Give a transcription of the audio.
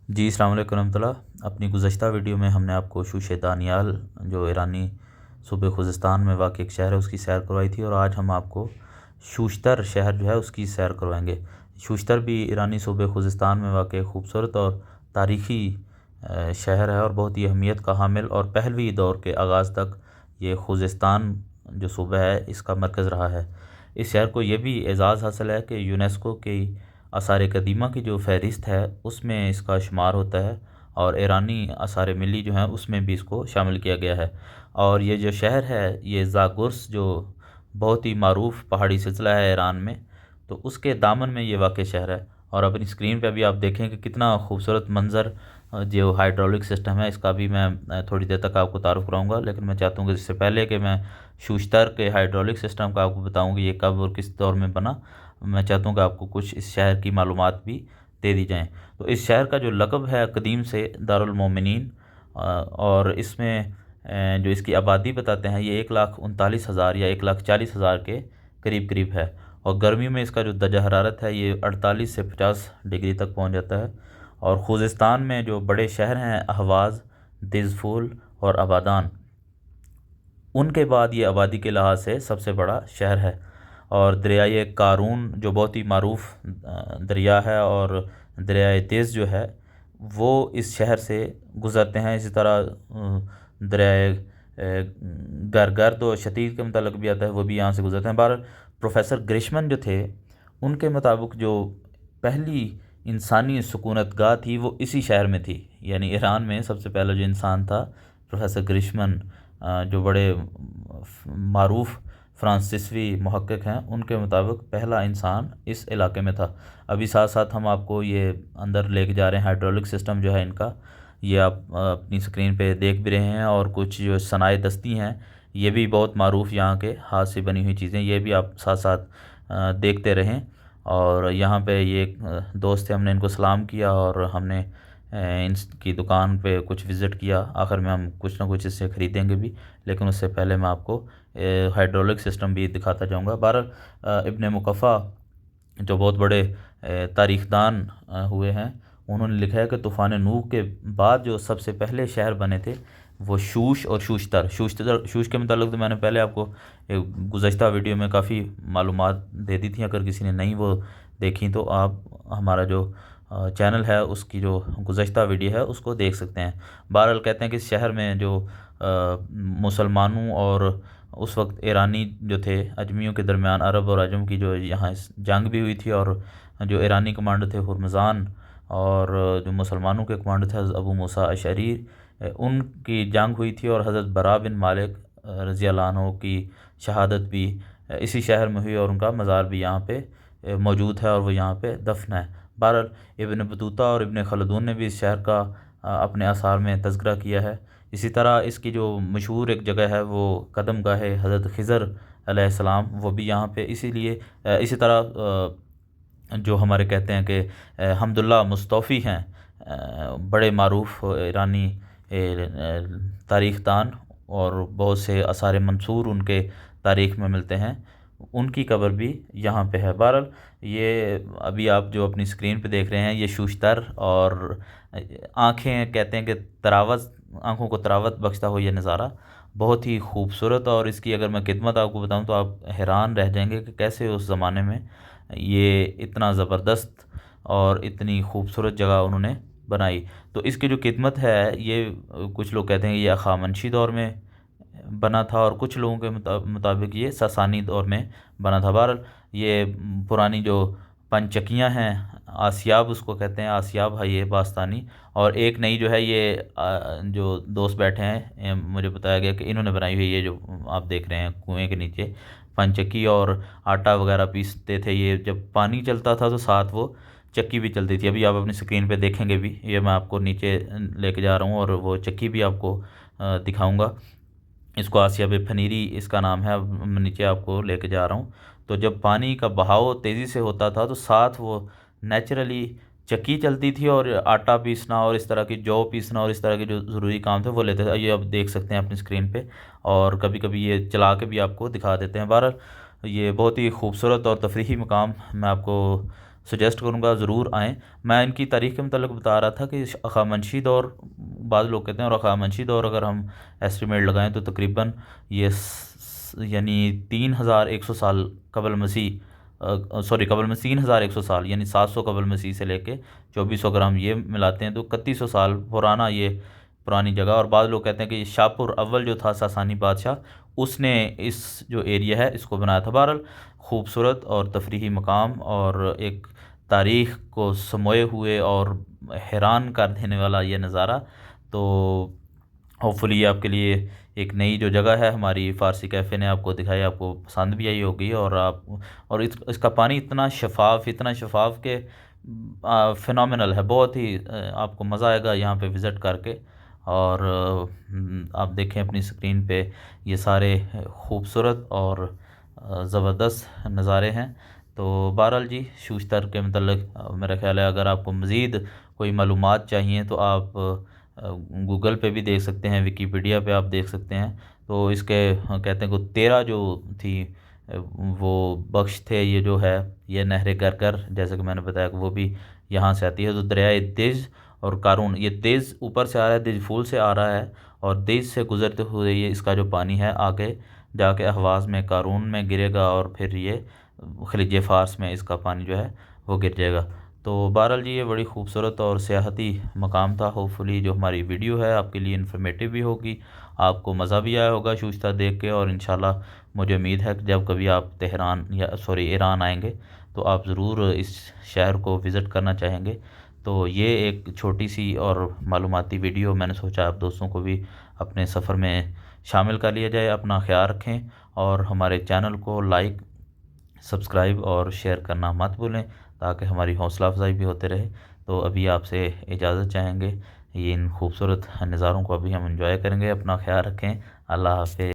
جی السلام علیکم ورحمۃ اللہ۔ اپنی گزشتہ ویڈیو میں ہم نے آپ کو شوش دانیال جو ایرانی صوبے خوزستان میں واقع ایک شہر ہے اس کی سیر کروائی تھی، اور آج ہم آپ کو شوشتر شہر جو ہے اس کی سیر کروائیں گے۔ شوشتر بھی ایرانی صوبے خوزستان میں واقع خوبصورت اور تاریخی شہر ہے، اور بہت ہی اہمیت کا حامل، اور پہلوی دور کے آغاز تک یہ خوزستان جو صوبہ ہے اس کا مرکز رہا ہے۔ اس شہر کو یہ بھی اعزاز حاصل ہے کہ یونیسکو کی آثار قدیمہ کی جو فہرست ہے اس میں اس کا شمار ہوتا ہے، اور ایرانی آثار ملی جو ہیں اس میں بھی اس کو شامل کیا گیا ہے۔ اور یہ جو شہر ہے یہ زاگرس جو بہت ہی معروف پہاڑی سلسلہ ہے ایران میں، تو اس کے دامن میں یہ واقع شہر ہے۔ اور اپنی اسکرین پہ بھی آپ دیکھیں کہ کتنا خوبصورت منظر جو ہائیڈرولک سسٹم ہے اس کا بھی میں تھوڑی دیر تک آپ کو تعارف کراؤں گا، لیکن میں چاہتا ہوں کہ اس سے پہلے کہ میں شوشتر کے ہائیڈرولک سسٹم کا آپ کو بتاؤں کہ یہ کب اور کس دور میں بنا، میں چاہتا ہوں کہ آپ کو کچھ اس شہر کی معلومات بھی دے دی جائیں۔ تو اس شہر کا جو لقب ہے قدیم سے دارالمومنین، اور اس میں جو اس کی آبادی بتاتے ہیں یہ 1,39,000 یا 1,40,000 کے قریب قریب ہے، اور گرمیوں میں اس کا جو درجہ حرارت ہے یہ 48 سے 50 ڈگری تک پہنچ جاتا ہے۔ اور خوزستان میں جو بڑے شہر ہیں اہواز، دزفول اور آبادان، ان کے بعد یہ آبادی کے لحاظ سے سب سے بڑا شہر ہے۔ اور دریائے قارون جو بہت ہی معروف دریا ہے، اور دریائے تیز جو ہے وہ اس شہر سے گزرتے ہیں۔ اسی طرح دریائے گرگرد و شتیر کے متعلق بھی آتا ہے، وہ بھی یہاں سے گزرتے ہیں۔ بہرحال پروفیسر گرشمن جو تھے ان کے مطابق جو پہلی انسانی سکونت گاہ تھی وہ اسی شہر میں تھی، یعنی ایران میں سب سے پہلا جو انسان تھا پروفیسر گرشمن جو بڑے معروف فرانسیسی محقق ہیں، ان کے مطابق پہلا انسان اس علاقے میں تھا۔ ابھی ساتھ ساتھ ہم آپ کو یہ اندر لے کے جا رہے ہیں، ہائیڈرولک سسٹم جو ہے ان کا یہ آپ اپنی سکرین پہ دیکھ بھی رہے ہیں، اور کچھ جو صنائع دستی ہیں یہ بھی بہت معروف یہاں کے ہاتھ سے بنی ہوئی چیزیں، یہ بھی آپ ساتھ ساتھ دیکھتے رہیں۔ اور یہاں پہ یہ ایک دوست تھے، ہم نے ان کو سلام کیا، اور ہم نے ان کی دکان پہ کچھ وزٹ کیا، آخر میں ہم کچھ نہ کچھ اس سے خریدیں گے بھی، لیکن اس سے پہلے میں آپ کو ہائیڈرولک سسٹم بھی دکھاتا جاؤں گا۔ بہرحال ابن مقفع جو بہت بڑے تاریخ دان ہوئے ہیں، انہوں نے لکھا ہے کہ طوفان نوح کے بعد جو سب سے پہلے شہر بنے تھے وہ شوش اور شوش کے متعلق تو میں نے پہلے آپ کو گزشتہ ویڈیو میں کافی معلومات دے دی تھیں، اگر کسی نے نہیں وہ دیکھیں تو آپ ہمارا جو چینل ہے اس کی جو گزشتہ ویڈیو ہے اس کو دیکھ سکتے ہیں۔ بہرحال کہتے ہیں کہ اس شہر میں جو مسلمانوں اور اس وقت ایرانی جو تھے اجمیوں کے درمیان عرب اور عجم کی جو یہاں جنگ بھی ہوئی تھی، اور جو ایرانی کمانڈر تھے ہرمزان، اور جو مسلمانوں کے کمانڈر تھے حضرت ابو موسیٰ اشعری، ان کی جنگ ہوئی تھی، اور حضرت براء بن مالک رضی اللہ عنہ کی شہادت بھی اسی شہر میں ہوئی، اور ان کا مزار بھی یہاں پہ موجود ہے، اور وہ یہاں پہ دفن ہے۔ بہرحال ابن بطوطہ اور ابن خلدون نے بھی اس شہر کا اپنے آثار میں تذکرہ کیا ہے۔ اسی طرح اس کی جو مشہور ایک جگہ ہے وہ قدم گاہ حضرت خضر علیہ السلام، وہ بھی یہاں پہ اسی طرح جو ہمارے کہتے ہیں کہ حمداللہ مصطفی ہیں، بڑے معروف ایرانی تاریخ دان، اور بہت سے آثار منثور ان کے تاریخ میں ملتے ہیں، ان کی قبر بھی یہاں پہ ہے۔ بہرحال یہ ابھی آپ جو اپنی اسکرین پہ دیکھ رہے ہیں یہ شوشتر، اور آنکھیں کہتے ہیں کہ آنکھوں کو تراوت بخشتا ہو یہ نظارہ بہت ہی خوبصورت، اور اس کی اگر میں خدمت آپ کو بتاؤں تو آپ حیران رہ جائیں گے کہ کیسے اس زمانے میں یہ اتنا زبردست اور اتنی خوبصورت جگہ انہوں نے بنائی۔ تو اس کی جو خدمت ہے یہ کچھ لوگ کہتے ہیں کہ یہ ہخامنشی دور میں بنا تھا، اور کچھ لوگوں کے مطابق یہ ساسانی دور میں بنا تھا۔ بہرحال یہ پرانی جو پنچکیاں ہیں، آسیاب اس کو کہتے ہیں، آسیاب ہے یہ باستانی، اور ایک نئی جو ہے یہ جو دوست بیٹھے ہیں مجھے بتایا گیا کہ انہوں نے بنائی ہوئی، یہ جو آپ دیکھ رہے ہیں کنویں کے نیچے پنچکی، اور آٹا وغیرہ پیستے تھے یہ، جب پانی چلتا تھا تو ساتھ وہ چکی بھی چلتی تھی۔ ابھی آپ اپنی سکرین پہ دیکھیں گے بھی، یہ میں آپ کو نیچے لے کے جا رہا ہوں، اور وہ چکی بھی آپ کو دکھاؤں گا۔ اس کو آسیاب پنیری اس کا نام ہے، اب میں نیچے آپ کو لے کے جا رہا ہوں۔ تو جب پانی کا بہاؤ تیزی سے ہوتا تھا تو ساتھ وہ نیچرلی چکی چلتی تھی، اور آٹا پیسنا اور اس طرح کی جو پیسنا اور اس طرح کے جو ضروری کام تھے وہ لیتے تھے۔ یہ آپ دیکھ سکتے ہیں اپنی اسکرین پہ، اور کبھی کبھی یہ چلا کے بھی آپ کو دکھا دیتے ہیں۔ بہرحال یہ بہت ہی خوبصورت اور تفریحی مقام میں آپ کو سجیسٹ کروں گا ضرور آئیں۔ میں ان کی تاریخ کے متعلق بتا رہا تھا کہ ہخامنشی دور بعض لوگ کہتے ہیں، اور ہخامنشی دور اگر ہم ایسٹیمیٹ لگائیں تو تقریباً یہ یعنی 3100 سال قبل مسیح، قبل میں 3100 سال یعنی 700 قبل مسیح سے لے کے 2400 اگر ہم یہ ملاتے ہیں تو 3100 سال پرانا یہ پرانی جگہ۔ اور بعض لوگ کہتے ہیں کہ یہ شاپور اول جو تھا ساسانی بادشاہ، اس نے اس جو ایریا ہے اس کو بنایا تھا۔ بہرحال خوبصورت اور تفریحی مقام اور ایک تاریخ کو سموئے ہوئے اور حیران کر دینے والا یہ نظارہ، تو ہوپ فلی یہ آپ کے لیے ایک نئی جو جگہ ہے ہماری فارسی کیفے نے آپ کو دکھائی، آپ کو پسند بھی آئی ہوگی، اور اس کا پانی اتنا شفاف کہ فینومینل ہے، بہت ہی آپ کو مزہ آئے گا یہاں پہ وزٹ کر کے۔ اور آپ دیکھیں اپنی اسکرین پہ یہ سارے خوبصورت اور زبردست نظارے ہیں۔ تو بہرحال جی شوشتر کے متعلق میرا خیال ہے اگر آپ کو مزید کوئی معلومات چاہیے تو آپ گوگل پہ بھی دیکھ سکتے ہیں، ویکیپیڈیا پہ آپ دیکھ سکتے ہیں۔ تو اس کے کہتے ہیں کہ 13 جو تھی وہ بخش تھے، یہ جو ہے یہ نہر گرگر جیسے کہ میں نے بتایا کہ وہ بھی یہاں سے آتی ہے۔ تو دریائے دج اور قارون، یہ دج اوپر سے آ رہا ہے، دج پھول سے آ رہا ہے، اور دج سے گزرتے ہوئے یہ اس کا جو پانی ہے آگے جا کے اہواز میں قارون میں گرے گا، اور پھر یہ خلیج فارس میں اس کا پانی جو ہے وہ گر جائے گا۔ تو بہرحال جی یہ بڑی خوبصورت اور سیاحتی مقام تھا۔ ہوپ فلی جو ہماری ویڈیو ہے آپ کے لیے انفارمیٹیو بھی ہوگی، آپ کو مزہ بھی آیا ہوگا شوشتر دیکھ کے، اور انشاءاللہ مجھے امید ہے کہ جب کبھی آپ ایران آئیں گے تو آپ ضرور اس شہر کو وزٹ کرنا چاہیں گے۔ تو یہ ایک چھوٹی سی اور معلوماتی ویڈیو میں نے سوچا آپ دوستوں کو بھی اپنے سفر میں شامل کر لیا جائے۔ اپنا خیال رکھیں اور ہمارے چینل کو لائک، سبسکرائب اور شیئر کرنا مت بھولیں تاکہ ہماری حوصلہ افزائی بھی ہوتے رہے۔ تو ابھی آپ سے اجازت چاہیں گے، ان خوبصورت نظاروں کو ابھی ہم انجوائے کریں گے۔ اپنا خیال رکھیں، اللہ حافظ۔